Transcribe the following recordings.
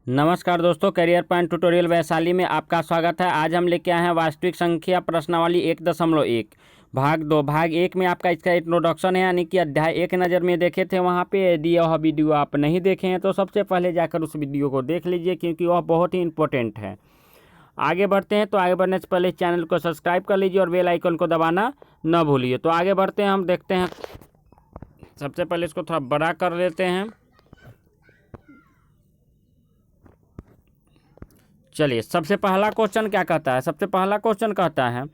नमस्कार दोस्तों, career point tutorial Vaishali में आपका स्वागत है। आज हम लेके आए हैं वास्तविक संख्या प्रश्नावली 1.1 भाग 2। भाग 1 में आपका इसका इंट्रोडक्शन है, यानी कि अध्याय 1 नज़र में देखे थे वहाँ पे। यदि यह वीडियो आप नहीं देखे हैं तो सबसे पहले जाकर उस वीडियो को देख लीजिए, क्योंकि वह बहुत ही इंपॉर्टेंट है। आगे बढ़ते हैं, तो आगे बढ़ने से पहले चैनल को सब्सक्राइब कर लीजिए और बेल आइकन को दबाना न भूलिए। तो आगे बढ़ते हैं, हम देखते हैं। सबसे पहले इसको थोड़ा बड़ा कर लेते हैं। चलिए, सबसे पहला क्वेश्चन क्या कहता है? सबसे पहला क्वेश्चन कहता है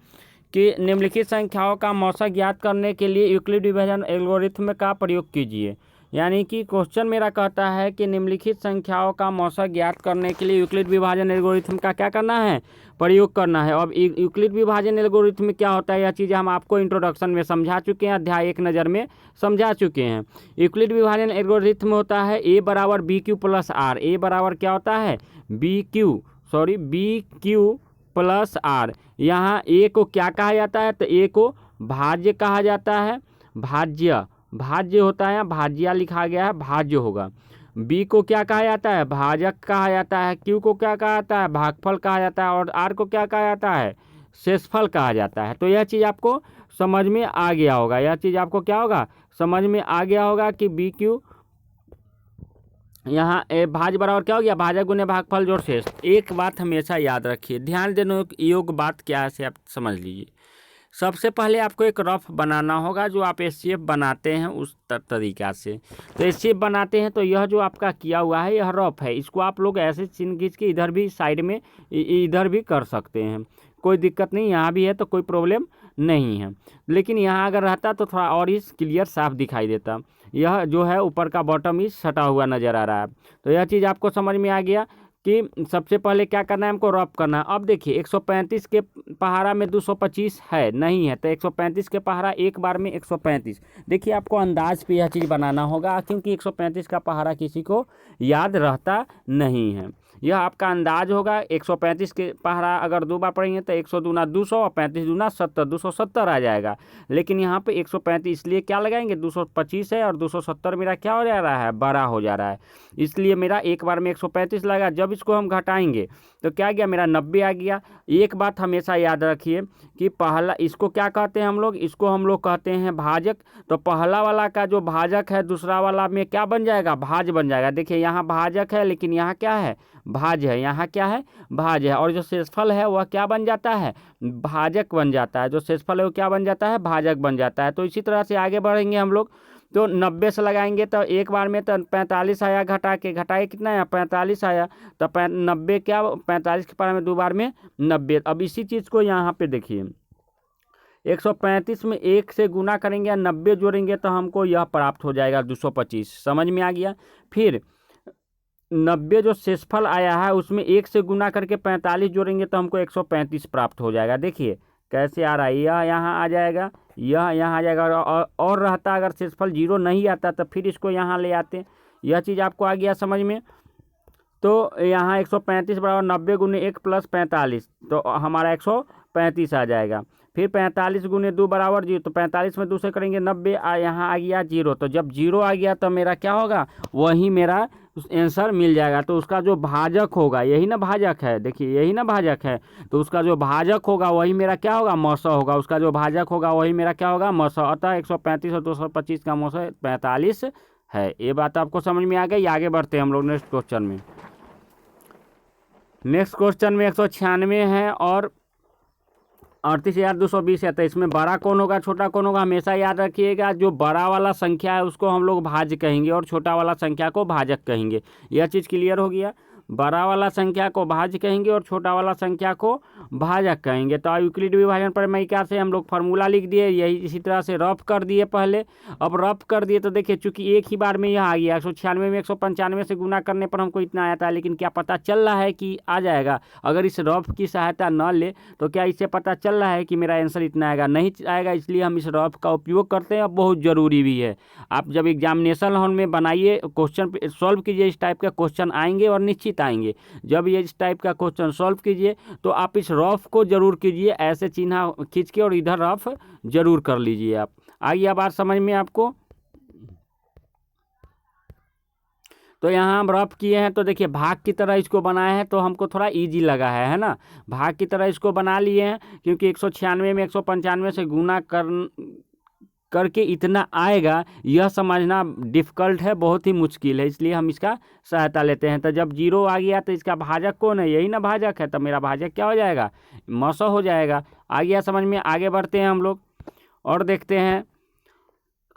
कि निम्नलिखित संख्याओं का मौसा ज्ञात करने के लिए यूक्लिड विभाजन एल्गोरिथ्म का प्रयोग कीजिए। यानी कि क्वेश्चन मेरा कहता है कि निम्नलिखित संख्याओं का मौसा ज्ञात करने के लिए यूक्लिड विभाजन एल्गोरिथ्म का क्या करना है? प्रयोग करना है। अब यूक्लिड विभाजन एल्गोरिथ्म क्या होता है, यह चीज़ हम आपको इंट्रोडक्शन में समझा चुके हैं, अध्याय 1 नज़र में समझा चुके हैं। यूक्लिड विभाजन एल्गोरिथ्म होता है ए बराबर B Q plus R. A बराबर क्या होता है? B Q plus R. यहाँ ए को क्या कहा जाता है? तो ए को भाज्य कहा जाता है। भाज्य होता है, भाज्या लिखा गया है, भाज्य होगा। बी को क्या कहा जाता है? भाजक कहा जाता है। क्यू को क्या कहा जाता है? भागफल कहा जाता है। और आर को क्या कहा जाता है? शेषफल कहा जाता है। तो यह चीज़ आपको समझ में आ गया होगा। यह चीज़ आपको क्या होगा? समझ में आ गया होगा कि बी क्यू यहाँ भाज बराबर क्या हो गया? भाजक गुने भागफल जोड़ शेष। एक बात हमेशा याद रखिए, ध्यान देने योग्य बात क्या है से आप समझ लीजिए। सबसे पहले आपको एक रफ बनाना होगा, जो आप एचसीएफ बनाते हैं उस तरीका से। तो एचसीएफ बनाते हैं तो यह जो आपका किया हुआ है यह रफ है। इसको आप लोग ऐसे चिन्ह खींच के इधर भी साइड में इधर भी कर सकते हैं, कोई दिक्कत नहीं। यहाँ भी है तो कोई प्रॉब्लम नहीं है, लेकिन यहाँ अगर रहता तो थोड़ा और ही क्लियर साफ दिखाई देता। यह जो है ऊपर का बॉटम ही सटा हुआ नज़र आ रहा है। तो यह चीज़ आपको समझ में आ गया कि सबसे पहले क्या करना है, हमको रफ करना है। अब देखिए 135 के पहाड़ा में 225 है नहीं है, तो 135 के पहाड़ा एक बार में 135। देखिए आपको अंदाज पे यह चीज़ बनाना होगा, क्योंकि 135 का पहाड़ा किसी को याद रहता नहीं है। यह आपका अंदाज होगा। 135 के पहाड़ा अगर 2 बार पढ़ेंगे तो 100 दूना 200 और 35 दूना 70, 270 आ जाएगा। लेकिन यहाँ पे 135 इसलिए क्या लगाएंगे? 225 है और 270 मेरा क्या हो जा रहा है? बड़ा हो जा रहा है। इसलिए मेरा एक बार में 135 लगा। जब इसको हम घटाएंगे तो क्या गया? मेरा 90 आ गया। एक बात हमेशा याद रखिए कि पहला इसको क्या कहते हैं हम लोग? इसको हम लोग कहते हैं भाजक। तो पहला वाला का जो भाजक है दूसरा वाला में क्या बन जाएगा? भाज बन जाएगा। देखिए यहाँ भाजक है, लेकिन यहाँ क्या है? भाज है। यहाँ क्या है? भाज है। और जो शेषफल है वह क्या बन जाता है? भाजक बन जाता है। जो शेषफल है वो क्या बन जाता है? भाजक बन जाता है। तो इसी तरह से आगे बढ़ेंगे हम लोग। तो 90 से लगाएंगे तो एक बार में तो 45 आया, घटाए कितना आया? 45 आया। तो 90 क्या? 45 के पारा में 2 बार में 90। अब इसी चीज़ को यहाँ पे देखिए, 135 में 1 से गुना करेंगे या 90 जोड़ेंगे तो हमको यह प्राप्त हो जाएगा 225। समझ में आ गया? फिर 90 जो शेषफल आया है उसमें 1 से गुना करके 45 जोड़ेंगे तो हमको 135 प्राप्त हो जाएगा। देखिए कैसे आ रहा है, यह यहाँ आ जाएगा, यह यहाँ आ जाएगा। और रहता अगर शेषफल 0 नहीं आता तो फिर इसको यहाँ ले आते। यह चीज़ आपको आ गया समझ में? तो यहाँ 135 बराबर 90 गुने 1 प्लस 45, तो हमारा 135 आ जाएगा। फिर 45 गुने 2 बराबर 0, तो 45 में 2 से करेंगे 90, यहाँ आ गया 0। तो जब 0 आ गया तो मेरा क्या होगा? वही मेरा आंसर मिल जाएगा। तो उसका जो भाजक होगा, यही ना भाजक है, देखिए यही ना भाजक है, तो उसका जो भाजक होगा वही मेरा क्या होगा? मौसा होगा। उसका जो भाजक होगा वही मेरा क्या होगा? मौसा। अतः 135 और 225 का मौसा 45 है। ये बात आपको समझ में आ गई। आगे बढ़ते हैं हम लोग नेक्स्ट क्वेश्चन में। नेक्स्ट क्वेश्चन में 196 है और 38,220 है। तो इसमें बड़ा कौन होगा, छोटा कौन होगा? हमेशा याद रखिएगा, जो बड़ा वाला संख्या है उसको हम लोग भाज्य कहेंगे और छोटा वाला संख्या को भाजक कहेंगे। यह चीज़ क्लियर हो गया? बड़ा वाला संख्या को भाज्य कहेंगे और छोटा वाला संख्या को भाजक कहेंगे। तो यूक्लिड विभाजन प्रमेय से हम लोग फार्मूला लिख दिए, यही इसी तरह से रफ कर दिए पहले। अब रफ कर दिए तो देखिए चूंकि एक ही बार में यह आ गया, 196 में 195 से गुना करने पर हमको इतना आया था, लेकिन क्या पता चल रहा है कि आ जाएगा? अगर इस रफ की सहायता न ले तो क्या इससे पता चल रहा है कि मेरा आंसर इतना आएगा? नहीं आएगा। इसलिए हम इस रफ का उपयोग करते हैं और बहुत ज़रूरी भी है। आप जब एग्जामिनेशन हॉल में बनाइए, क्वेश्चन सॉल्व कीजिए, इस टाइप का क्वेश्चन आएंगे और निश्चित आएंगे। जब ये इस टाइप का क्वेश्चन सॉल्व कीजिए तो आप इस रफ को जरूर कीजिए, ऐसे चिन्ह खींच के और इधर रफ जरूर कर लीजिए। आप आइए, बात समझ में आपको। तो यहाँ हम रफ किए हैं, तो देखिए भाग की तरह इसको बनाए हैं, तो हमको थोड़ा इजी लगा है ना। भाग की तरह इसको बना लिए हैं, क्योंकि 196 में 195 से गुना करके इतना आएगा, यह समझना डिफ़िकल्ट है, बहुत ही मुश्किल है, इसलिए हम इसका सहायता लेते हैं। तो जब जीरो आ गया तो इसका भाजक कौन है, यही ना भाजक है, तो मेरा भाजक क्या हो जाएगा, मौसा हो जाएगा। आ गया समझ में। आगे बढ़ते हैं हम लोग और देखते हैं।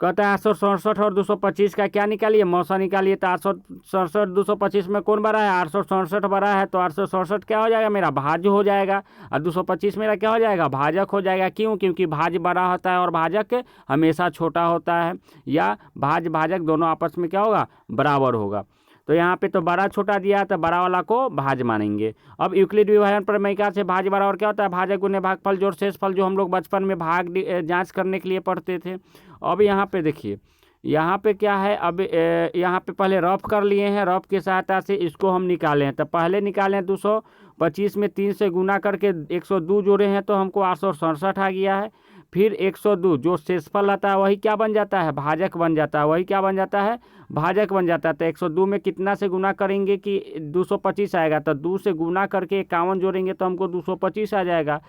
कहता है 867 और 225 का क्या निकालिए, मौसा निकालिए। तो 867 225 में कौन बड़ा है, 867 बड़ा है, तो 867 क्या हो जाएगा, मेरा भाज्य हो जाएगा, और 225 मेरा क्या हो जाएगा, भाजक हो जाएगा। क्यों, क्योंकि भाज्य बड़ा होता है और भाजक हमेशा छोटा होता है, या भाज्य भाजक दोनों आपस में क्या होगा, बराबर होगा। तो यहाँ पे तो बड़ा छोटा दिया, तो बड़ा वाला को भाज्य मानेंगे। अब यूक्लिड विभाजन प्रमेय से भाज्य बराबर क्या होता है, भाजक गुने भागफल जोड़ शेषफल, जो हम लोग बचपन में भाग जांच करने के लिए पढ़ते थे। अब यहाँ पे देखिए, यहाँ पे क्या है, अब यहाँ पे पहले रफ कर लिए हैं, रफ की सहायता से इसको हम निकालें हैं। तो पहले निकालें 225 में 3 से गुना करके 102 जोड़े हैं, तो हमको 867 आ गया है। फिर 102 जो शेषफल आता है वही क्या बन जाता है, भाजक बन जाता है, वही क्या बन जाता है, भाजक बन जाता है। तो 102 में कितना से गुना करेंगे कि 225 आएगा, तो 2 से गुना करके 51 जोड़ेंगे तो हमको 225 आ जाएगा।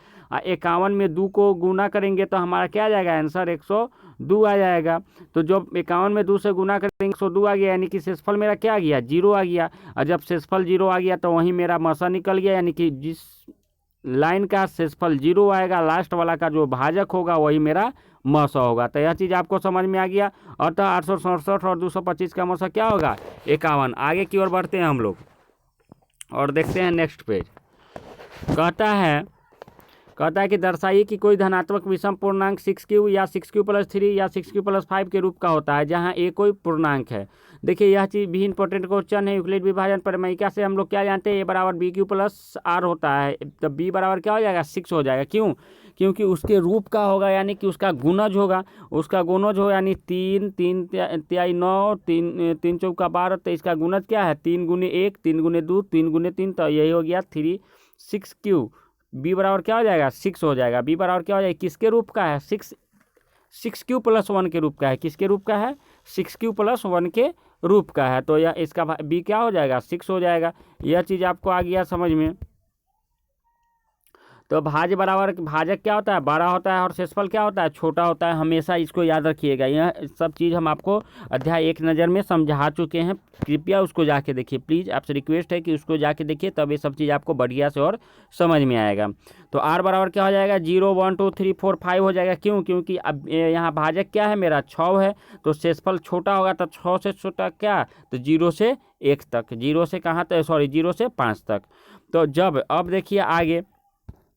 51 में 2 को गुना करेंगे तो हमारा क्या आ जाएगा, आंसर 102 आ जाएगा। तो जब 51 में 2 से गुना करेंगे 102 आ गया, यानी कि शेषफल मेरा क्या आ गया, 0 आ गया। और जब शेषफल 0 आ गया तो वहीं मेरा मौसा निकल गया, यानी कि जिस लाइन का शेषफल 0 आएगा, लास्ट वाला का जो भाजक होगा वही मेरा मौसा होगा। तो यह चीज़ आपको समझ में आ गया। अतः 867 और 225 का मौसा क्या होगा, 51। आगे की ओर बढ़ते हैं हम लोग और देखते हैं नेक्स्ट पेज। कहता है कि दर्शाइए कि कोई धनात्मक विषम पूर्णांक 6q या 6q + 3 या 6q + 5 के रूप का होता है, जहां a कोई पूर्णांक है। देखिए यह चीज़ भी इंपॉर्टेंट क्वेश्चन है। यूक्लिड विभाजन प्रमेय से हम लोग क्या जानते हैं, a बराबर bq + r होता है, तो b बराबर क्या हो जाएगा, 6 हो जाएगा। क्यों, क्योंकि उसके रूप का होगा, यानी कि उसका गुणज होगा, उसका गुणज हो, यानी 3 3 तिहाई 9 3 3 चौका 12, तो इसका गुणज क्या है, 3 गुने 1 3 गुने 2 3 गुने 3, तो यही हो गया 3 6q। बी बराबर क्या हो जाएगा, 6 हो जाएगा। बी बराबर क्या हो जाएगा, किसके रूप का है, 6q + 1 के रूप का है। किसके रूप का है, 6q + 1 के रूप का है। तो यह इसका बी क्या हो जाएगा, 6 हो जाएगा। यह चीज़ आपको आ गया समझ में। तो भाज्य बराबर भाजक क्या होता है, बड़ा होता है, और शेषफल क्या होता है, छोटा होता है। हमेशा इसको याद रखिएगा। यह सब चीज़ हम आपको अध्याय 1 नज़र में समझा चुके हैं, कृपया उसको जाके देखिए, प्लीज़ आपसे रिक्वेस्ट है कि उसको जाके देखिए, तब ये सब चीज़ आपको बढ़िया से और समझ में आएगा। तो आर बराबर क्या हो जाएगा, 0 1 2 3 4 5 हो जाएगा। क्यों, क्योंकि अब यहाँ भाजक क्या है, मेरा 6 है, तो शेषफल छोटा होगा, तो 6 से छोटा क्या, तो 0 से 1 तक, 0 से कहाँ तक, सॉरी 0 से 5 तक। तो जब अब देखिए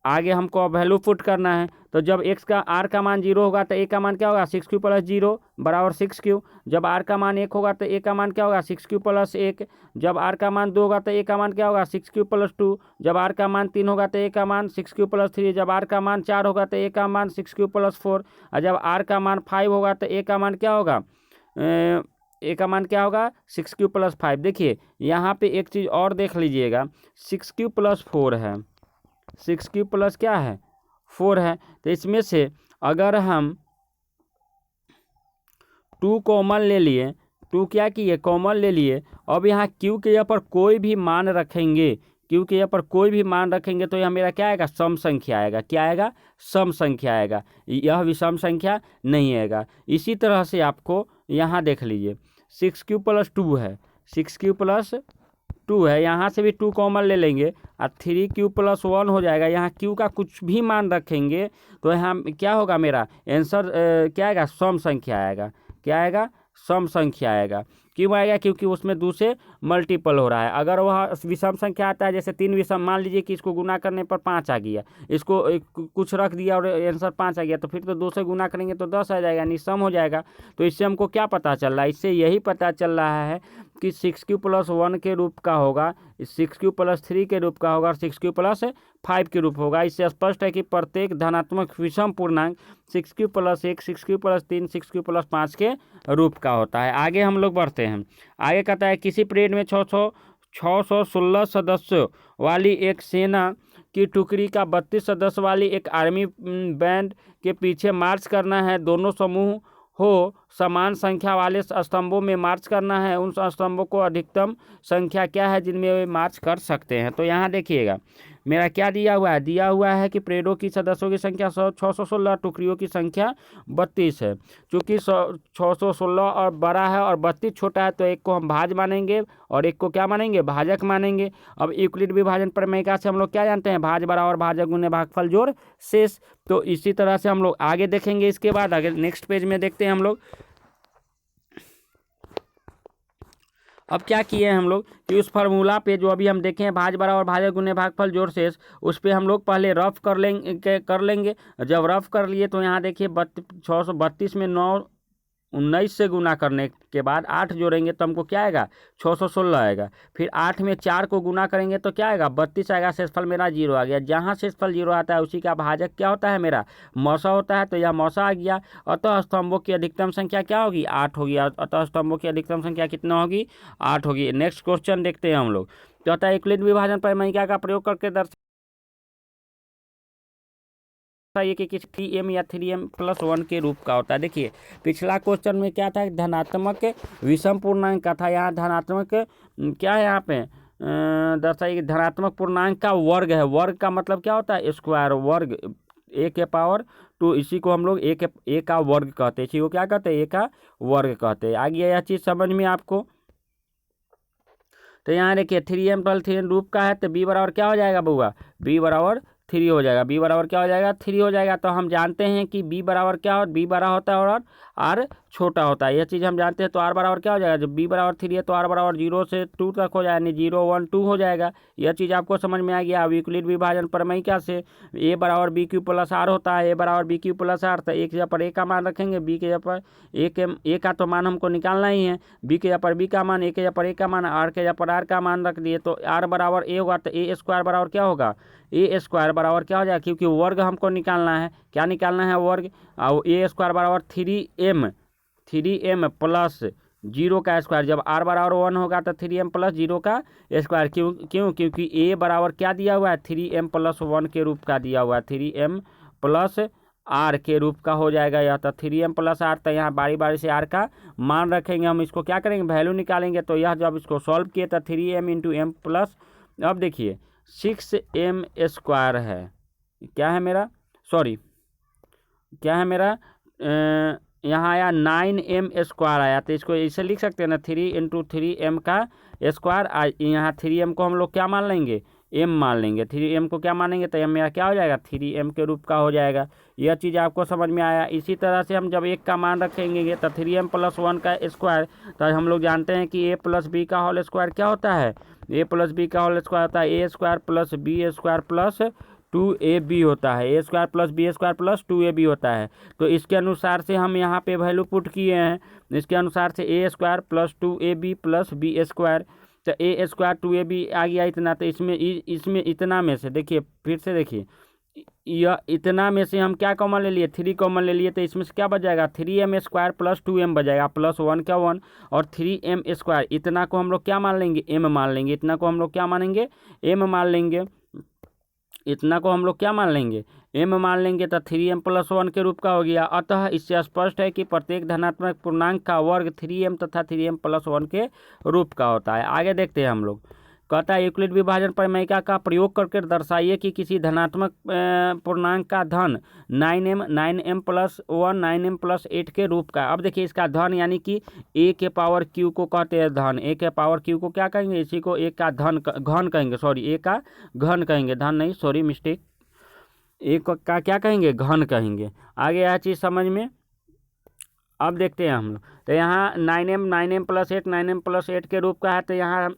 आगे हमको वैल्यू पुट करना है। तो जब x का r का मान 0 होगा तो a का मान क्या होगा, 6q + 0 बराबर 6q। जब r का मान 1 होगा तो a का मान क्या होगा, 6q + 1। जब r का मान 2 होगा तो a का मान क्या होगा, 6q + 2। जब r का मान 3 होगा तो a का मान 6q + 3। जब r का मान 4 होगा तो a का मान 6q + 4। और जब r का मान 5 होगा तो a का मान क्या होगा, a का मान क्या होगा, 6q + 5। देखिए यहाँ पे एक चीज़ और देख लीजिएगा, 6q + 4 है, 6q + क्या है, 4 है। तो इसमें से अगर हम 2 कॉमन ले लिए, 2 क्या किए, कॉमन ले लिए। अब यहाँ q के यहाँ पर कोई भी मान रखेंगे, q के यहाँ पर कोई भी मान रखेंगे तो यह मेरा क्या आएगा, सम संख्या आएगा। क्या आएगा, सम संख्या आएगा, यह विषम संख्या नहीं आएगा। इसी तरह से आपको यहाँ देख लीजिए, 6q + 2 है, 6q + 2 है, यहाँ से भी 2 कॉमन ले लेंगे और 3q + 1 हो जाएगा। यहाँ q का कुछ भी मान रखेंगे तो यहाँ क्या होगा, मेरा आंसर क्या आएगा, सम संख्या आएगा। क्या आएगा, सम संख्या आएगा। क्यों आएगा, क्योंकि उसमें 2 से मल्टीपल हो रहा है। अगर वह विषम संख्या आता है, जैसे 3 विषम, मान लीजिए कि इसको गुना करने पर 5 आ गया, इसको कुछ रख दिया और आंसर 5 आ गया, तो फिर तो 2 से गुना करेंगे तो 10 आ जाएगा, यानी सम हो जाएगा। तो इससे हमको क्या पता चल रहा है, इससे यही पता चल रहा है कि 6q + 1 के रूप का होगा, 6q + 3 के रूप का होगा और 6q + 5 के रूप होगा। इससे स्पष्ट है कि प्रत्येक धनात्मक विषम पूर्णांक 6q + 1 6q + 3 6q + 5 के रूप का होता है। आगे हम लोग बढ़ते हैं। आगे कहता है किसी परेड में 616 सदस्यों वाली एक सेना की टुकड़ी का 32 सदस्य वाली एक आर्मी बैंड के पीछे मार्च करना है। दोनों समूह हो समान संख्या वाले स्तंभों में मार्च करना है। उन स्तंभों को अधिकतम संख्या क्या है जिनमें वे मार्च कर सकते हैं। तो यहाँ देखिएगा मेरा क्या दिया हुआ है, दिया हुआ है कि परेडों की सदस्यों की संख्या 616, टुकड़ियों की संख्या 32 है। चूँकि 616 और बड़ा है और 32 छोटा है, तो एक को हम भाज मानेंगे और एक को क्या मानेंगे, भाजक मानेंगे। अब यूक्लिड विभाजन प्रमेय से हम लोग क्या जानते हैं, भाज बराबर भाजक गुने भागफल जोड़ शेष। तो इसी तरह से हम लोग आगे देखेंगे। इसके बाद आगे नेक्स्ट पेज में देखते हैं हम लोग। अब क्या किए हैं हम लोग कि उस फार्मूला पे जो अभी हम देखें हैं, भाज बराबर भाजक गुने भागफल जोड़ शेष, उस पे हम लोग पहले रफ कर लेंगे। जब रफ कर लिए तो यहाँ देखिए 632 में 19 से गुना करने के बाद 8 जोड़ेंगे तो हमको क्या आएगा, 616 आएगा। फिर 8 में 4 को गुना करेंगे तो क्या आएगा, 32 आएगा। शेषफल मेरा 0 आ गया। जहाँ शेषफल 0 आता है उसी का भाजक क्या होता है, मेरा मौसा होता है। तो यह मौसा आ गया। अतः स्तंभों की अधिकतम संख्या क्या होगी, 8 होगी। अतः स्तंभों की अधिकतम संख्या कितना होगी, 8 होगी। नेक्स्ट क्वेश्चन देखते हैं हम लोग। तो अतः यूक्लिड विभाजन प्रमेय का प्रयोग करके ये कि 3m या 3m+1 के रूप का होता है। देखिए पिछला क्वेश्चन में क्या था, धनात्मक विषम पूर्णांक का था। यहाँ धनात्मक क्या है, यहाँ पे दर्शाइए कि धनात्मक पूर्णांक का वर्ग है। वर्ग का मतलब क्या होता है, स्क्वायर। वर्ग a के पावर 2, इसी को हम लोग a का वर्ग कहते हैं। इसी को क्या कहते हैं, a का वर्ग कहते हैं। आ गया यह चीज़ समझ में आपको। तो यहाँ देखिए 3m+3 रूप का है, तो b बराबर क्या हो जाएगा बउआ, b बराबर 3 हो जाएगा। b बराबर क्या हो जाएगा, 3 हो जाएगा। तो हम जानते हैं कि b बराबर क्या हो, b बड़ा होता है और r छोटा होता है। यह चीज़ हम जानते हैं। तो r बराबर क्या हो जाएगा, जब b बराबर 3 है तो r बराबर 0 से 2 तक हो जाएगा, यानी 0 1 2 हो जाएगा। यह चीज़ आपको समझ में आ गया। अब यूक्लिड विभाजन प्रमेय से a बराबर b³ + r होता है। a बराबर b³ + r, तो एक जगह पर a का मान रखेंगे, b के जगह पर a का तो मान हमको निकालना ही है। b के जगह पर b का मान, a के जगह पर a का मान, r के जगह पर r का मान रख दिए। तो r बराबर a होगा, तो a² बराबर क्या होगा, a² बराबर क्या हो जाएगा, क्योंकि वर्ग हमको निकालना है। क्या निकालना है, वर्ग। और a² बराबर 3m प्लस 0 का स्क्वायर। जब r बराबर 1 होगा तो 3m + 0 का स्क्वायर। क्योंकि a बराबर क्या दिया हुआ है, 3m+1 के रूप का दिया हुआ है। 3m + r के रूप का हो जाएगा यह। तो 3m + r, तो यहाँ बारी बारी से r का मान रखेंगे। हम इसको क्या करेंगे, वैल्यू निकालेंगे। तो यह जब इसको सॉल्व किए तो 3m × m प्लस, अब देखिए 6m² है। क्या है मेरा, सॉरी क्या है मेरा, यहाँ आया 9m² आया। तो इसको ऐसे लिख सकते हैं ना, 3 × 3m का स्क्वायर। यहाँ 3m को हम लोग क्या मान लेंगे, m मान लेंगे। 3m को क्या मानेंगे, तो m मेरा क्या हो जाएगा, 3m के रूप का हो जाएगा। यह चीज़ आपको समझ में आया। इसी तरह से हम जब 1 का मान रखेंगे तो 3m + 1 का स्क्वायर। तो हम लोग जानते हैं कि a + b का होल स्क्वायर क्या होता है, a + b का होल स्क्वायर होता है a² + b² + 2ab होता है। a² + b² + 2ab होता है। तो इसके अनुसार से हम यहाँ पे वैल्यू पुट किए हैं। इसके अनुसार से a² + 2ab + b²। तो a² 2ab आ गया इतना। तो इसमें इतना में से देखिए, फिर से देखिए, यह इतना में से हम क्या कॉमन ले लिए, 3 कॉमन ले लिए। तो इसमें से क्या बच जाएगा, 3m² + 2m बच प्लस 1 का 1 और 3m²। इतना को हम लोग क्या मान लेंगे, m मान लेंगे। इतना को हम लोग क्या मानेंगे, m मान लेंगे। इतना को हम लोग क्या मान लेंगे, m मान लेंगे। तो 3m + 1 के रूप का हो गया। अतः इससे स्पष्ट है कि प्रत्येक धनात्मक पूर्णांक का वर्ग 3m तथा 3m + 1 के रूप का होता है। आगे देखते हैं हम लोग। कहता है यूक्लिड विभाजन प्रमेय का प्रयोग करके दर्शाइए कि किसी धनात्मक पूर्णांक का धन 9m + 1 9m + 8 के रूप का। अब देखिए इसका धन यानी कि a के पावर q को कहते हैं धन। a के पावर q को क्या कहेंगे, इसी को a का घन कहेंगे। सॉरी, a का घन कहेंगे, धन नहीं, सॉरी मिस्टेक। a का क्या कहेंगे, घन कहेंगे। आगे यह चीज़ समझ में। अब देखते हैं हम लोग। तो यहाँ 9m + 8 9m + 8 के रूप का है। तो यहाँ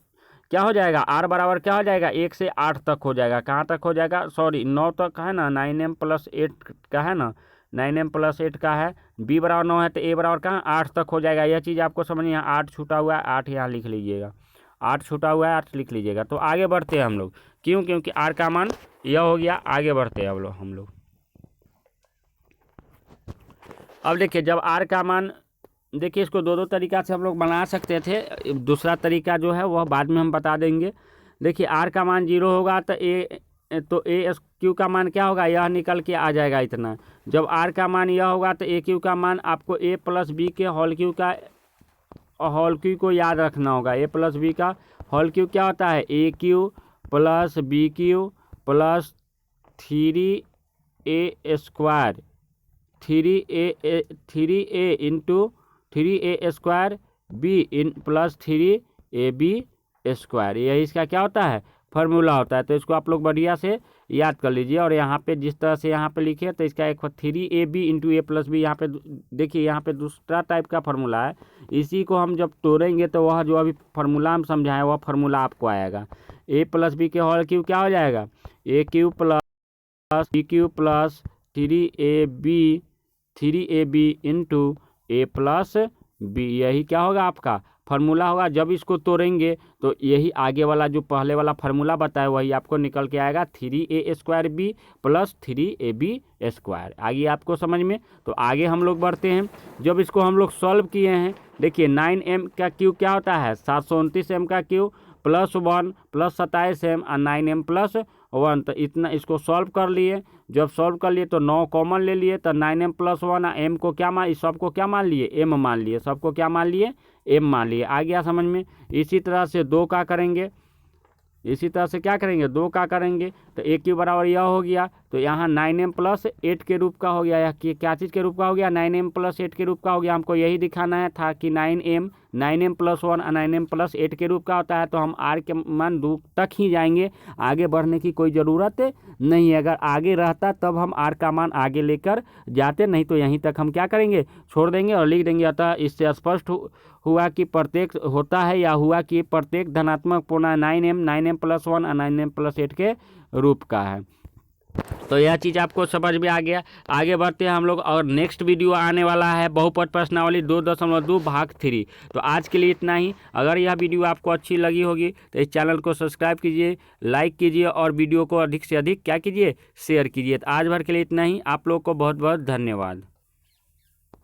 क्या हो जाएगा, r बराबर क्या हो जाएगा, 1 से 8 तक हो जाएगा। कहाँ तक हो जाएगा, सॉरी 9 तक है ना, 9m + 8 का है ना, 9m + 8 का है। b बराबर 9 है तो a बराबर कहाँ 8 तक हो जाएगा। यह चीज़ आपको समझ, यहाँ 8 छूटा हुआ है, 8 यहाँ लिख लीजिएगा। 8 छूटा हुआ है, 8 लिख लीजिएगा। तो आगे बढ़ते हैं हम लोग। क्योंकि r का मान यह हो गया। आगे बढ़ते हैं हम लोग। अब देखिए जब r का मान, देखिए इसको दो तरीका से हम लोग बना सकते थे। दूसरा तरीका जो है वह बाद में हम बता देंगे। देखिए r का मान 0 होगा तो a क्यू का मान क्या होगा, यह निकल के आ जाएगा इतना। जब आर का मान यह होगा तो ए क्यू का मान आपको ए प्लस बी के होल क्यू को याद रखना होगा। ए प्लस बी का होल क्यू क्या होता है, a cube plus b Q plus 3a square, 3a into 3a square b in plus 3ab square, यही इसका क्या होता है, फार्मूला होता है। तो इसको आप लोग बढ़िया से याद कर लीजिए। और यहाँ पे जिस तरह से यहाँ पे लिखे तो इसका एक 3ab into a plus B, यहाँ पे देखिए यहाँ पे दूसरा टाइप का फार्मूला है। इसी को हम जब तोड़ेंगे तो वह जो अभी फार्मूला हम समझाएं वह फार्मूला आपको आएगा। ए प्लस बी के होल क्यू क्या हो जाएगा, a cube plus b Q plus 3ab into a plus b, यही क्या होगा आपका फार्मूला होगा। जब इसको तोड़ेंगे तो यही आगे वाला जो पहले वाला फार्मूला बताया वही आपको निकल के आएगा, 3a square B plus 3ab square. आगे आपको समझ में। तो आगे हम लोग बढ़ते हैं। जब इसको हम लोग सॉल्व किए हैं, देखिए 9m का क्यू क्या होता है, 729m का क्यू प्लस 1 प्लस 27m और 9m प्लस 1। तो इतना इसको सॉल्व कर लिए। जब सॉल्व कर लिए तो 9 कॉमन ले लिए, तो 9m प्लस 1 और m को क्या मान, इस सबको क्या मान लिए, m मान लिए, सबको क्या मान लिए, m मान लिए। आ गया समझ में। इसी तरह से 2 का करेंगे, इसी तरह से क्या करेंगे, 2 का करेंगे तो ए क्यू बराबर यह हो गया। तो यहाँ 9m प्लस 8 के रूप का हो गया। यह क्या चीज़ के रूप का हो गया, 9m प्लस 8 के रूप का हो गया। हमको यही दिखाना है था कि 9m प्लस 1 और 9m प्लस 8 के रूप का होता है। तो हम आर के मान 2 तक ही जाएंगे, आगे बढ़ने की कोई ज़रूरत नहीं है। अगर आगे रहता तब हम आर का मान आगे लेकर जाते, नहीं तो यहीं तक हम क्या करेंगे, छोड़ देंगे और लिख देंगे। अतः इससे स्पष्ट हुआ कि प्रत्येक होता है या हुआ कि प्रत्येक धनात्मक पूर्ण 9m प्लस 1 और 9m प्लस 8 के रूप का है। तो यह चीज़ आपको समझ में आ गया। आगे बढ़ते हैं हम लोग, और नेक्स्ट वीडियो आने वाला है बहुपद प्रश्नावली 2.2 भाग 3। तो आज के लिए इतना ही। अगर यह वीडियो आपको अच्छी लगी होगी तो इस चैनल को सब्सक्राइब कीजिए, लाइक कीजिए और वीडियो को अधिक से अधिक क्या कीजिए, शेयर कीजिए। तो आज भर के लिए इतना ही। आप लोग को बहुत बहुत धन्यवाद।